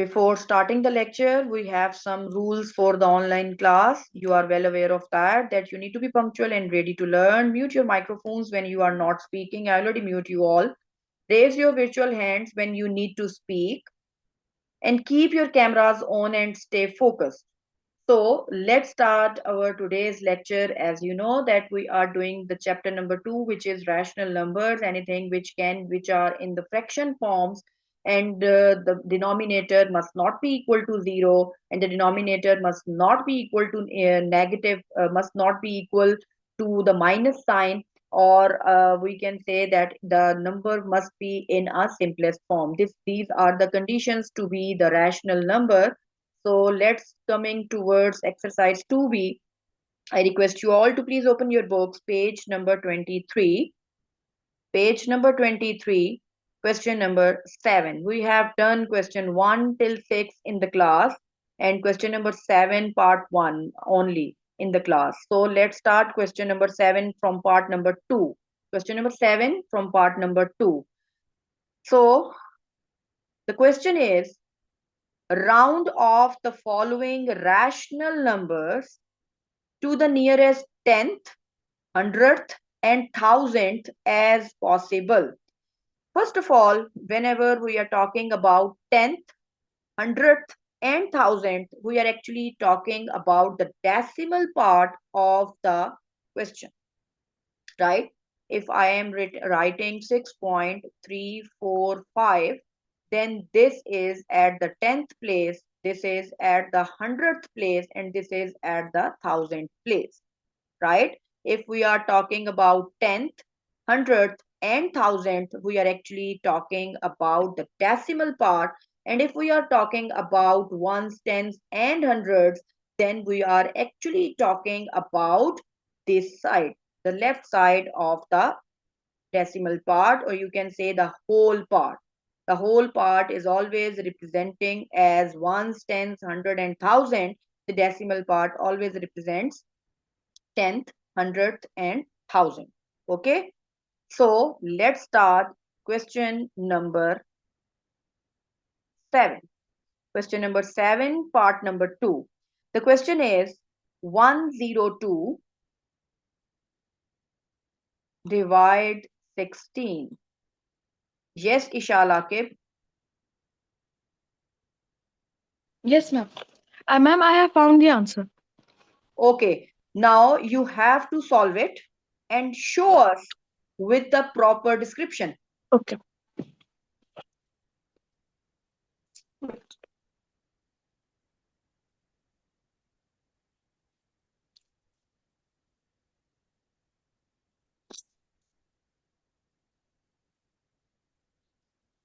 Before starting the lecture, we have some rules for the online class. You are well aware of that you need to be punctual and ready to learn. Mute your microphones when you are not speaking. I already mute you all. Raise your virtual hands when you need to speak. And keep your cameras on and stay focused. So let's start our today's lecture. As you know that we are doing the chapter number 2, which is rational numbers, anything which are in the fraction forms, and the denominator must not be equal to 0, and the denominator must not be equal to negative, must not be equal to the minus sign, or we can say that the number must be in a simplest form. These are the conditions to be the rational number. So let's coming towards exercise 2b. I request you all to please open your books, page number 23. Page number 23, question number 7. We have done question 1 till 6 in the class, and question number 7 part 1 only in the class. So let's start question number 7 from part number 2. Question number 7 from part number 2. So the question is, round off the following rational numbers to the nearest 10th, 100th and 1000th as possible. First of all, whenever we are talking about 10th, 100th and 1000th, we are actually talking about the decimal part of the question, right? If I am writing 6.345, then this is at the 10th place, this is at the 100th place, and this is at the 1000th place, right? If we are talking about 10th, 100th and 1000th, we are actually talking about the decimal part. And if we are talking about ones, tens and hundreds, then we are actually talking about this side, the left side of the decimal part, or you can say the whole part. The whole part is always representing as ones, tens, hundred and thousand. The decimal part always represents 10th, 100th and 1000. Okay, so let's start question number 7. Question number 7, part number 2. The question is 102 divide 16. Yes, Ishal Akib. Yes, ma'am. Ma'am, I have found the answer. Okay, now you have to solve it and show us with the proper description. Okay.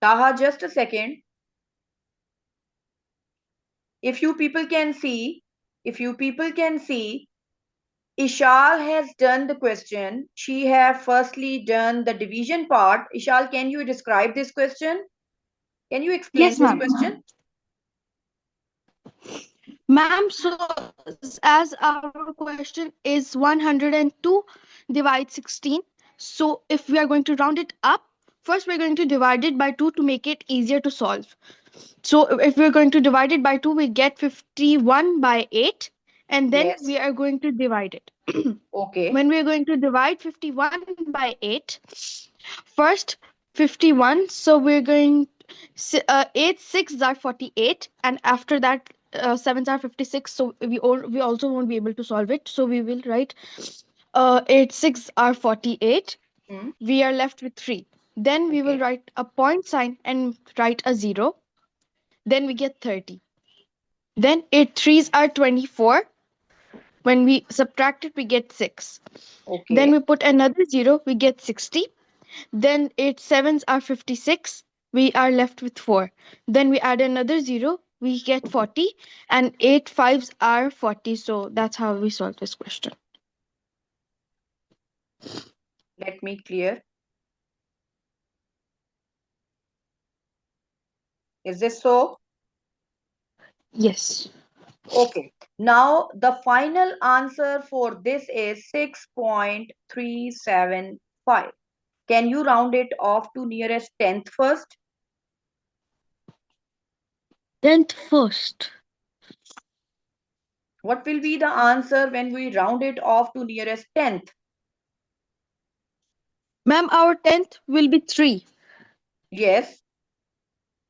Taha, just a second. If you people can see, Ishal has done the question. She have firstly done the division part. Ishal, can you describe this question? Can you explain Yes, this ma'am. question? Ma'am, so as our question is 102 divide 16. So if we are going to round it up, first we're going to divide it by 2 to make it easier to solve. So if we're going to divide it by 2, we get 51 by 8, and then Yes. we are going to divide it. Okay. When we are going to divide 51 by 8, first 51, so we're going 8 6 are 48, and after that 7s are 56, so we also won't be able to solve it, so we will write 8 6 are 48. Hmm. We are left with 3. Then we will Okay. write a point sign and write a 0. Then we get 30. Then 8 3s are 24. When we subtract it, we get 6. Then Okay. we put another 0, we get 60. Then 8 sevens are 56. We are left with 4. Then we add another 0, we get 40. And 8 fives are 40. So that's how we solve this question. Let me clear. Is this so? Yes. Okay. Now the final answer for this is 6.375. Can you round it off to nearest 10th first? Tenth first. What will be the answer when we round it off to nearest tenth? Ma'am, our tenth will be 3. Yes,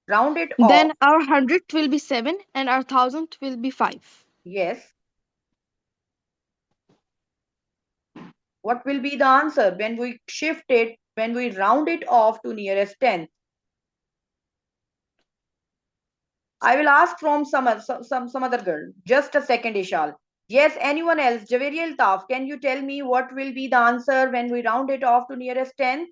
round it off. Then our hundredth will be 7 and our thousandth will be 5. Yes. What will be the answer when we shift it, when we round it off to nearest tenth? I will ask from some other girl. Just a second, Ishal. Yes, anyone else? Javeri Altaf, can you tell me what will be the answer when we round it off to nearest tenth?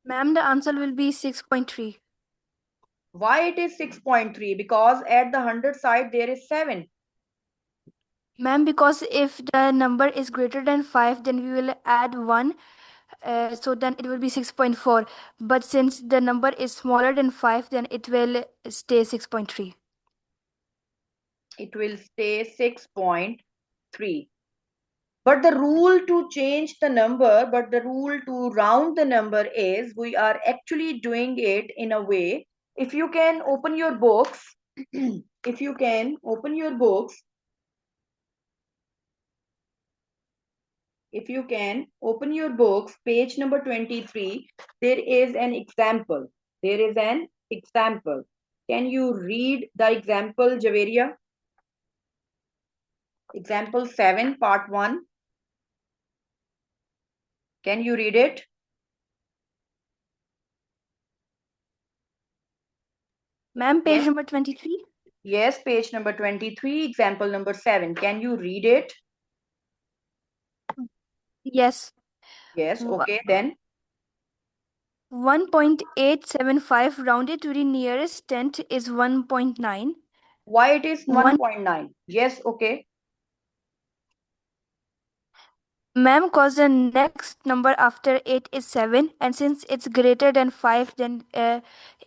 Ma'am, the answer will be 6.3. Why it is 6.3? Because at the 100 side there is 7. Ma'am, because if the number is greater than 5, then we will add 1. So then it will be 6.4. But since the number is smaller than 5, then it will stay 6.3. It will stay 6.3. But the rule to change the number, but the rule to round the number is we are actually doing it in a way. If you can open your books, if you can open your books, if you can open your books, page number 23, there is an example. There is an example. Can you read the example, Javeria? Example 7, part 1. Can you read it? Ma'am, page Yes. number 23. Yes, page number 23, example number 7. Can you read it? Yes. Yes, okay, then 1.875 rounded to the nearest tenth is 1.9. why it is 1. 1.9? Yes, okay. Ma'am, cause the next number after 8 is 7, and since it's greater than 5, then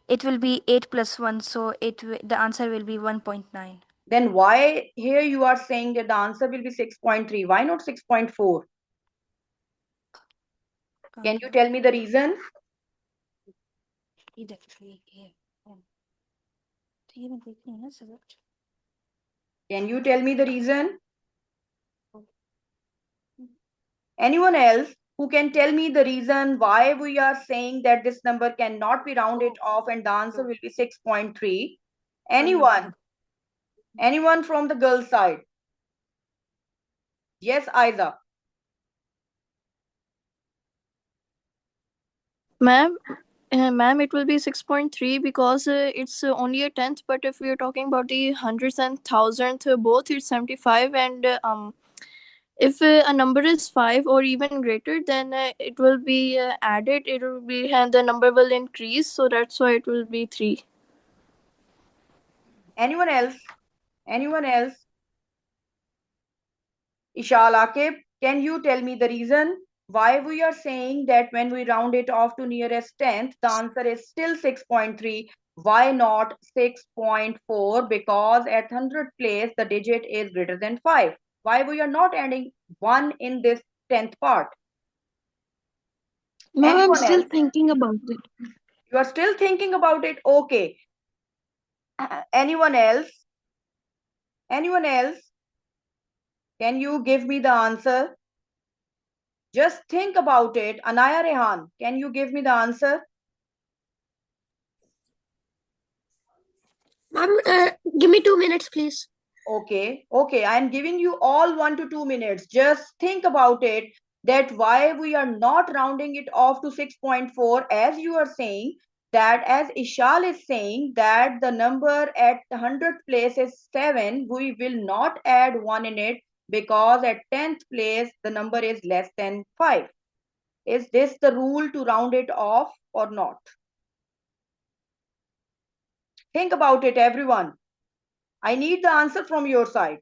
it will be 8 plus 1, so the answer will be 1.9. Then why here you are saying that the answer will be 6.3? Why not 6.4? Can you tell me the reason? Can you tell me the reason? Anyone else who can tell me the reason why we are saying that this number cannot be rounded off and the answer will be 6.3? Anyone? Anyone from the girl side? Yes, Aiza. Ma'am, ma'am, it will be 6.3 because it's only a tenth. But if we are talking about the hundreds and thousandth, both it's 75. And if a number is 5 or even greater, then it will be added. It will be, and the number will increase. So that's why it will be 3. Anyone else? Anyone else? Ishal Akib, can you tell me the reason why we are saying that when we round it off to nearest tenth, the answer is still 6.3? Why not 6.4? Because at 100th place, the digit is greater than 5. Why we are not adding 1 in this 10th part? Ma'am, I'm Anyone still else? thinking about it. You are still thinking about it? Okay. Anyone else? Anyone else? Can you give me the answer? Just think about it. Anaya Rehan, can you give me the answer? Ma'am, give me 2 minutes, please. Okay, okay. I'm giving you all 1 to 2 minutes. Just think about it that why we are not rounding it off to 6.4 as you are saying that as Ishal is saying that the number at the 100th place is 7. We will not add 1 in it because at 10th place the number is less than 5. Is this the rule to round it off or not? Think about it, everyone. I need the answer from your side.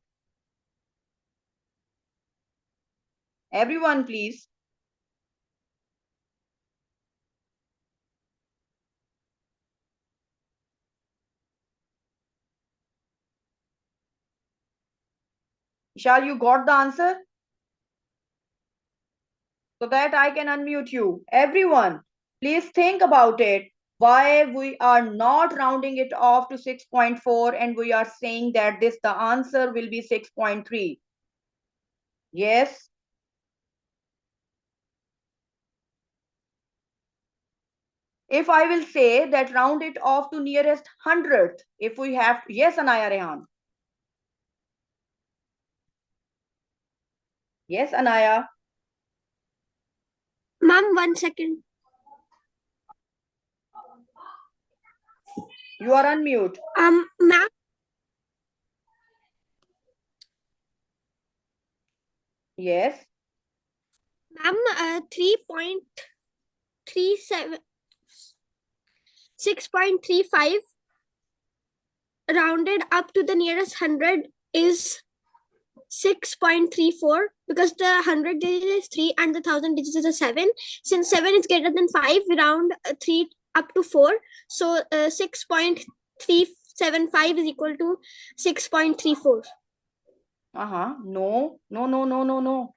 Everyone, please. Ishal, you got the answer? So that I can unmute you. Everyone, please think about it. why we are not rounding it off to 6.4 and we are saying that the answer will be 6.3. Yes. If I will say that round it off to nearest hundredth, if we have, yes, Anaya Rehan. Yes, Anaya. Ma'am, 1 second. You are on mute. Ma'am. Yes. Ma'am, 3.37, 6.35 rounded up to the nearest 100 is 6.34 because the 100 digit is 3 and the 1000 digits is a 7. Since 7 is greater than 5, we round 3 up to 4. So 6.375 is equal to 6.34. No. No.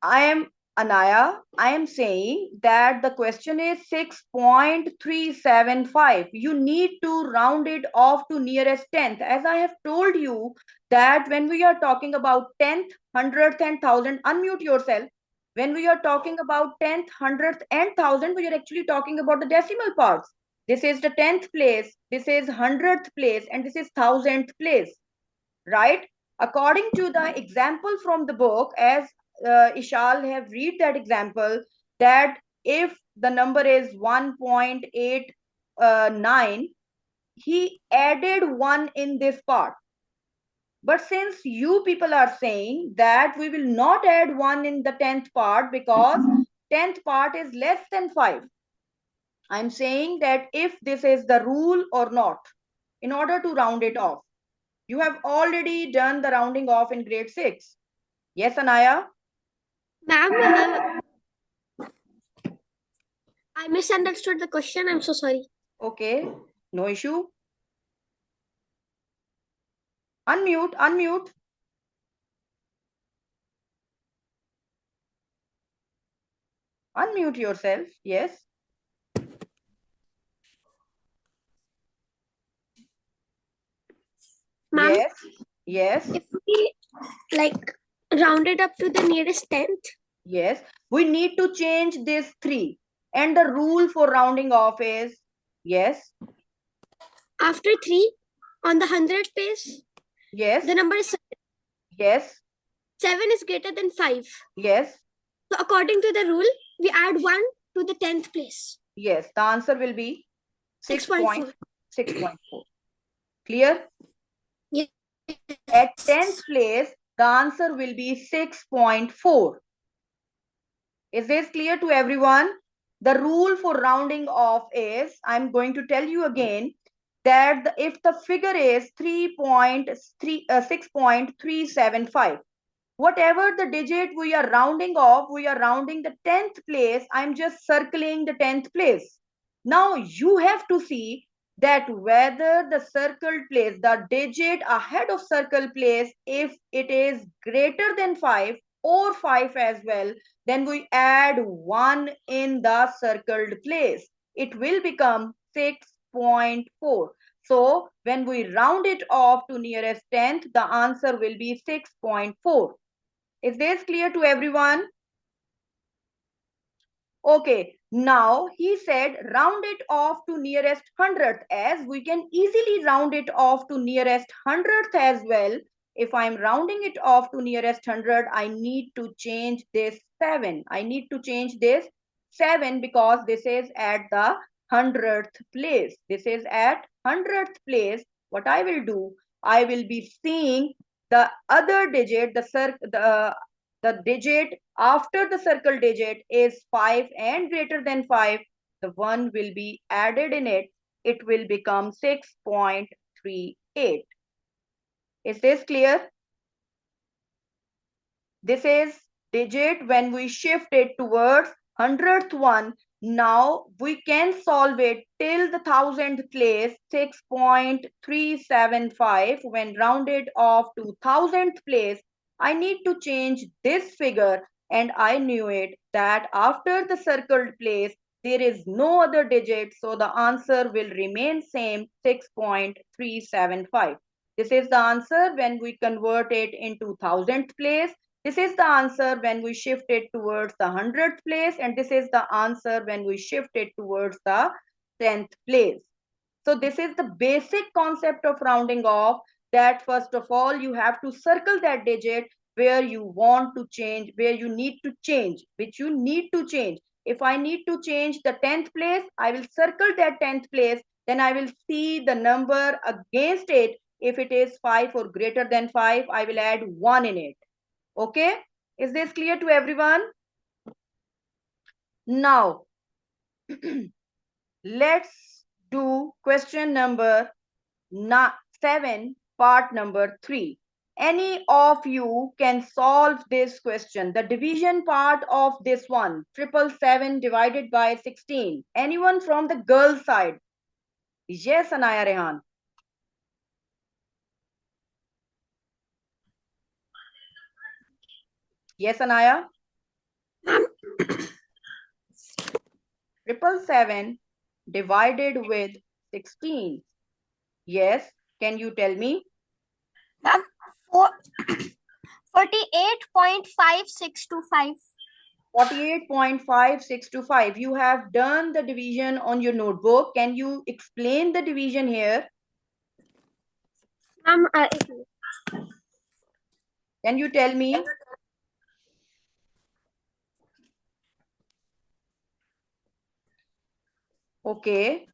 I am Anaya. I am saying that the question is 6.375. You need to round it off to nearest tenth. As I have told you that when we are talking about tenth, hundredth and thousand, unmute yourself. When we are talking about tenth, hundredth and thousand, we are actually talking about the decimal parts. This is the 10th place, this is 100th place, and this is 1000th place, right? According to the example from the book, as Ishal have read that example, that if the number is 1.89, he added 1 in this part. But since you people are saying that we will not add 1 in the 10th part because 10th part is less than 5, I'm saying that if this is the rule or not, in order to round it off. You have already done the rounding off in grade 6. Yes, Anaya? Ma'am, I misunderstood the question. I'm so sorry. Okay, no issue. Unmute. Unmute yourself. Yes. Ma'am, yes. If we round it up to the nearest tenth. Yes, we need to change this 3. And the rule for rounding off is, yes. After 3, on the 100th place, yes, the number is 7. Yes. 7 is greater than 5. Yes. So according to the rule, we add 1 to the 10th place. Yes, the answer will be 6.4. 6.4. Clear? Yes. At 10th place, the answer will be 6.4. Is this clear to everyone? The rule for rounding off is, I'm going to tell you again, that if the figure is 6.375, whatever the digit we are rounding off, we are rounding the 10th place. I'm just circling the 10th place. Now you have to see that whether the circled place, the digit ahead of circle place, if it is greater than 5 or 5 as well, then we add 1 in the circled place. It will become 6.4. So when we round it off to nearest tenth, the answer will be 6.4. Is this clear to everyone? Okay, now he said round it off to nearest hundredth, as we can easily round it off to nearest hundredth as well. If I'm rounding it off to nearest 100, I need to change this 7. I need to change this 7 because this is at the 100th place. This is at 100th place. What I will do, I will be seeing the other digit, the digit after the circle digit is 5 and greater than 5. The 1 will be added in it. It will become 6.38. Is this clear? This is digit when we shift it towards 100th one. Now we can solve it till the 1000th place, 6.375. When rounded off to 1000th place, I need to change this figure and I knew it that after the circled place, there is no other digit, so the answer will remain same, 6.375. This is the answer when we convert it into thousandth place. This is the answer when we shift it towards the hundredth place, and this is the answer when we shift it towards the 10th place. So this is the basic concept of rounding off, that first of all, you have to circle that digit where you want to change, where you need to change, which you need to change. If I need to change the 10th place, I will circle that 10th place. Then I will see the number against it. If it is 5 or greater than 5, I will add 1 in it. Okay? Is this clear to everyone? Now, let's do question number 7, part number 3. Any of you can solve this question, the division part of this one, 777 divided by 16. Anyone from the girl side? Yes, Anaya Rehan. Yes, Anaya. 777 divided with 16. Yes, can you tell me? 48.5625. 48.5625. You have done the division on your notebook. Can you explain the division here? Can you tell me? Okay.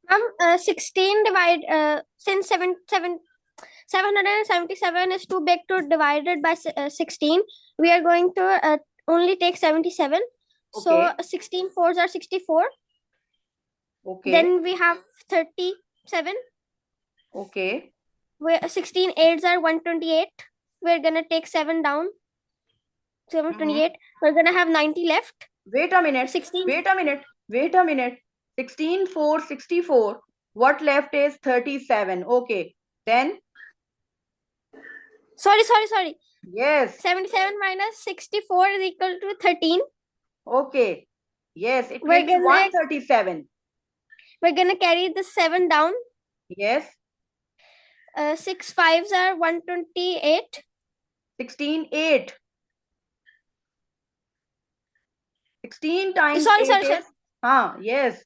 16 divide since 777 is too big to divide it by 16. We are going to only take 77. So 16 fours are 64. Okay. Then we have 37. Okay. Where 16 eights are 128. We're gonna take 7 down. 728. We're gonna have 90 left. Wait a minute. 16. Wait a minute. Wait a minute. 16 4 64. What left is 37. Okay. Then? Sorry. Yes. 77 minus 64 is equal to 13. Okay. Yes, it will be 137. We're gonna carry the 7 down. Yes. 6 fives are 128. 16 8. 16 times Sorry. is... yes.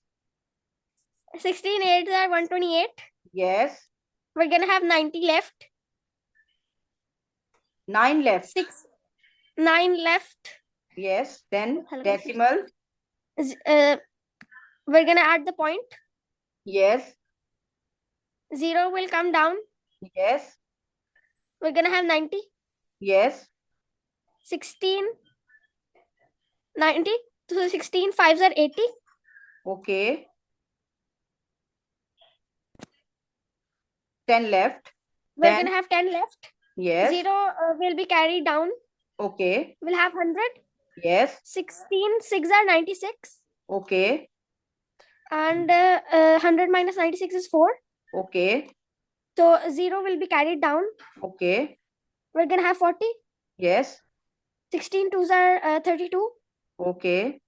16 eights are 128. Yes. We're gonna have 90 left. 9 left. 9 left. Yes. Then decimal. We're gonna add the point. Yes. 0 will come down. Yes. We're gonna have 90. Yes. 16 90. So 16 fives are 80. Okay. 10 left. We're gonna have 10 left. Yes. 0 will be carried down. Okay. We'll have 100. Yes. 16 6 are 96. Okay. And 100 minus 96 is 4. Okay. So 0 will be carried down. Okay. We're gonna have 40. Yes. 16 twos are 32. Okay.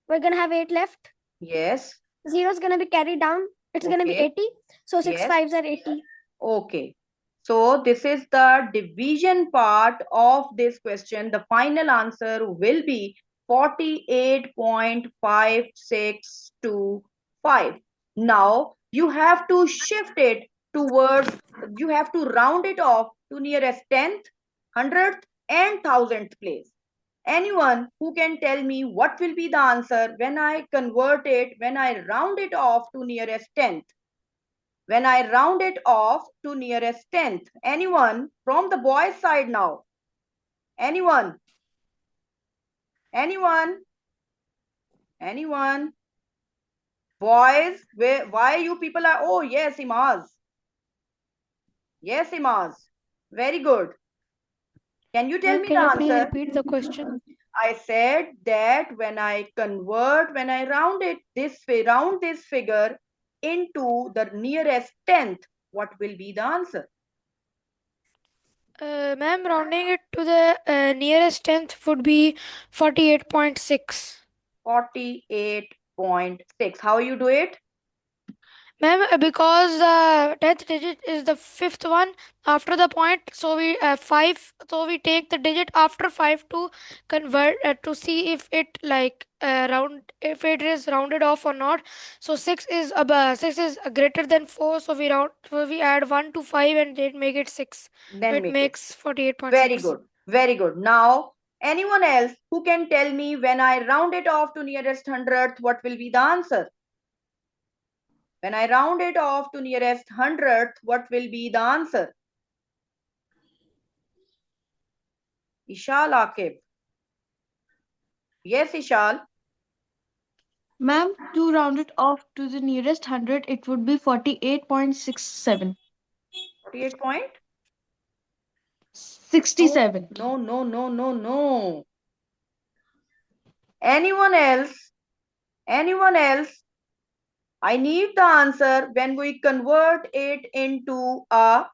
We're gonna have 8 left. Yes. 0 is gonna be carried down. It's gonna be 80. So 6 fives are 80. Okay. So this is the division part of this question. The final answer will be 48.5625. Now you have to shift it towards, you have to round it off to nearest 10th, 100th and 1000th place. Anyone who can tell me what will be the answer when I convert it, when I round it off to nearest 10th? When I round it off to nearest 10th. Anyone from the boys side now? Anyone? Anyone? Anyone? Boys, why you people are... Oh, yes, Imaz. Yes, Imaz. Very good. Can you tell me the answer? Can you please repeat the question? I said that when I convert, when I round it this way, round this figure into the nearest 10th, what will be the answer? Ma'am, rounding it to the nearest tenth would be 48.6. 48.6. How you do it? Ma'am, because the tenth digit is the fifth one after the point, so we five. So we take the digit after five to convert to see if it if it is rounded off or not. So six is greater than four, so we add one to five and then make it six. Then So it make it. makes 48.6. Very good. Very good. Now, anyone else who can tell me when I round it off to nearest hundredth, what will be the answer? When I round it off to nearest hundredth, what will be the answer? Ishal Akib. Yes, Ishal. Ma'am, to round it off to the nearest hundred, it would be 48.67. 48 point? 67. No, no, no, no, no. Anyone else? Anyone else? I need the answer when we convert it into a,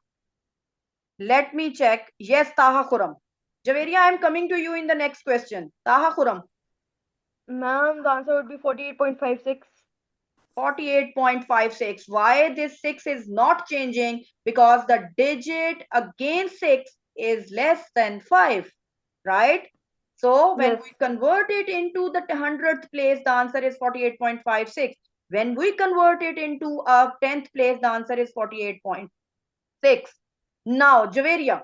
let me check. Yes, Taha Khuram. Javeria, I am coming to you in the next question. Taha Khuram. Ma'am, the answer would be 48.56. 48.56. Why this 6 is not changing? Because the digit against 6 is less than 5, right? So when Yes. we convert it into the 100th place, the answer is 48.56. When we convert it into a 10th place, the answer is 48.6. Now, Javeria,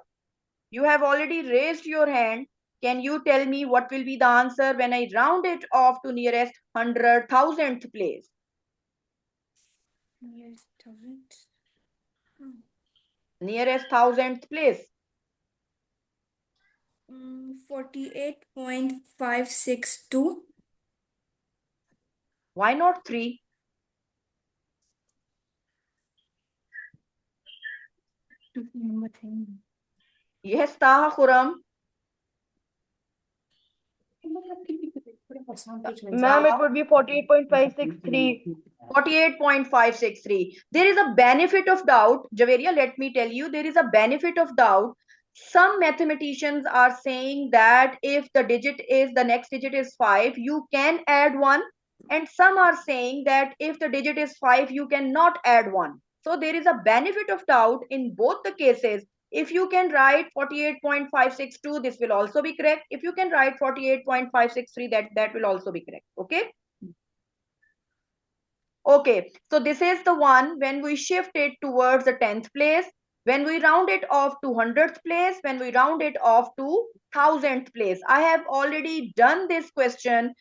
you have already raised your hand. Can you tell me what will be the answer when I round it off to nearest 100,000th place? Nearest thousand. Nearest 1,000th place. 48.562. Why not 3? Yes, Taha Khuram. Ma'am, it would be 48.563. 48.563. There is a benefit of doubt. Javeria, let me tell you, there is a benefit of doubt. Some mathematicians are saying that if the next digit is 5, you can add 1. And some are saying that if the digit is 5, you cannot add 1. So there is a benefit of doubt in both the cases. If you can write 48.562, this will also be correct. If you can write 48.563, that will also be correct. Okay. Okay, so this is the one when we shift it towards the 10th place, when we round it off to 100th place, when we round it off to 1000th place. I have already done this question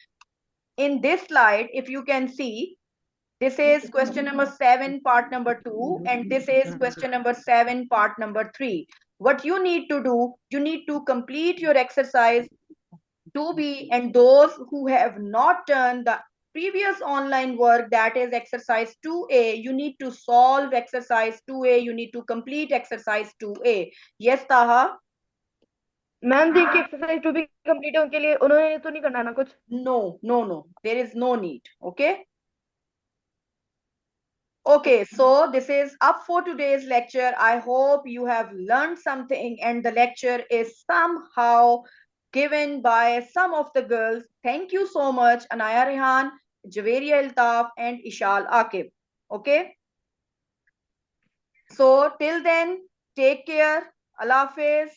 in this slide. If you can see, this is question number 7, part number 2, and this is question number 7, part number 3. What you need to do, you need to complete your exercise 2B, and those who have not done the previous online work, that is exercise 2A, you need to solve exercise 2A, you need to complete exercise 2A. Yes, Taha? Ma'am देखिए exercise to be complete है उनके लिए उन्होंने तो नहीं करना ना कुछ No, there is no need. Okay, so this is up for today's lecture. I hope you have learned something and the lecture is somehow given by some of the girls. Thank you so much, Anaya Rehan, Javeria Altaf, and Ishal Akib. Okay. So till then, take care. Allah Hafiz.